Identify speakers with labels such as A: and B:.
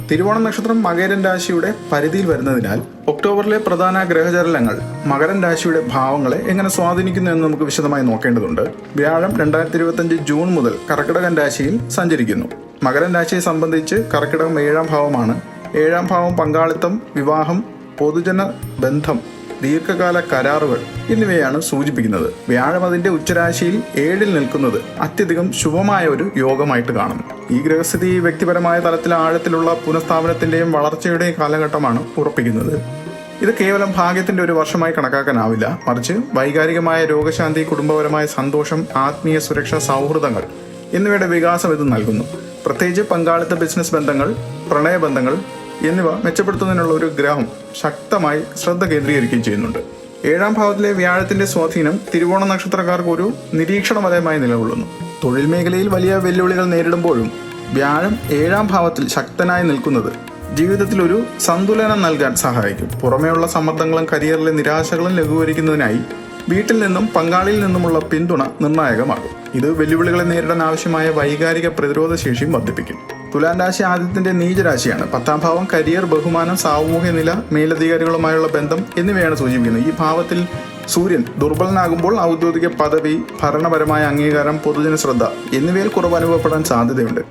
A: തിരുവോണം നക്ഷത്രം മകരൻ രാശിയുടെ പരിധിയിൽ വരുന്നതിനാൽ ഒക്ടോബറിലെ പ്രധാന ഗ്രഹചലനങ്ങൾ മകരൻ രാശിയുടെ ഭാവങ്ങളെ എങ്ങനെ സ്വാധീനിക്കുന്നു എന്ന് നമുക്ക് വിശദമായി നോക്കേണ്ടതുണ്ട്. വ്യാഴം 2025 ജൂൺ മുതൽ കർക്കിടകൻ രാശിയിൽ സഞ്ചരിക്കുന്നു. മകരൻ രാശിയെ സംബന്ധിച്ച് കർക്കിടകം 7ാം ഭാവമാണ്. 7ാം ഭാവം പങ്കാളിത്തം, വിവാഹം, പൊതുജന ബന്ധം, ദീർഘകാല കരാറുകൾ എന്നിവയാണ് സൂചിപ്പിക്കുന്നത്. വ്യാഴം അതിന്റെ ഉച്ചരാശിയിൽ 7ൽ നിൽക്കുന്നത് അത്യധികം ശുഭമായ ഒരു യോഗമായിട്ട് കാണുന്നു. ഈ ഗ്രഹസ്ഥിതി വ്യക്തിപരമായ തലത്തിൽ ആഴത്തിലുള്ള പുനഃസ്ഥാപനത്തിന്റെയും വളർച്ചയുടെയും കാലഘട്ടമാണ് ഉറപ്പിക്കുന്നത്. ഇത് കേവലം ഭാഗ്യത്തിന്റെ ഒരു വർഷമായി കണക്കാക്കാനാവില്ല, മറിച്ച് വൈകാരികമായ രോഗശാന്തി, കുടുംബപരമായ സന്തോഷം, ആത്മീയ സുരക്ഷ, സൗഹൃദങ്ങൾ എന്നിവയുടെ വികാസം ഇത് നൽകുന്നു. പ്രത്യേകിച്ച് പങ്കാളിത്ത, ബിസിനസ് ബന്ധങ്ങൾ, പ്രണയബന്ധങ്ങൾ എന്നിവ മെച്ചപ്പെടുത്തുന്നതിനുള്ള ഒരു ഗ്രഹം ശക്തമായി ശ്രദ്ധ കേന്ദ്രീകരിക്കുകയും ചെയ്യുന്നുണ്ട്. 7ാം ഭാവത്തിലെ വ്യാഴത്തിന്റെ സ്വാധീനം തിരുവോണ നക്ഷത്രക്കാർക്ക് ഒരു നിരീക്ഷണ വലയമായി നിലകൊള്ളുന്നു. തൊഴിൽ മേഖലയിൽ വലിയ വെല്ലുവിളികൾ നേരിടുമ്പോഴും വ്യാഴം 7ാം ഭാവത്തിൽ ശക്തനായി നിൽക്കുന്നത് ജീവിതത്തിൽ ഒരു സന്തുലനം നൽകാൻ സഹായിക്കും. പുറമേയുള്ള സമ്മർദ്ദങ്ങളും കരിയറിലെ നിരാശകളും ലഘൂകരിക്കുന്നതിനായി വീട്ടിൽ നിന്നും പങ്കാളിയിൽ നിന്നുമുള്ള പിന്തുണ നിർണായകമാകും. ഇത് വെല്ലുവിളികളെ നേരിടാൻ ആവശ്യമായ വൈകാരിക പ്രതിരോധ ശേഷിയും വർദ്ധിപ്പിക്കും. തുലാം രാശി ആദിത്യന്റെ നീചരാശിയാണ്. 10ാം ഭാവം കരിയർ, ബഹുമാനം, സാമൂഹ്യ നില, മേലധികാരികളുമായുള്ള ബന്ധം എന്നിവയാണ് സൂചിപ്പിക്കുന്നത്. ഈ ഭാവത്തിൽ സൂര്യൻ ദുർബലനാകുമ്പോൾ ഔദ്യോഗിക പദവി, ഭരണപരമായ അംഗീകാരം, പൊതുജന ശ്രദ്ധ എന്നിവയിൽ കുറവ് അനുഭവപ്പെടാൻ സാധ്യതയുണ്ട്.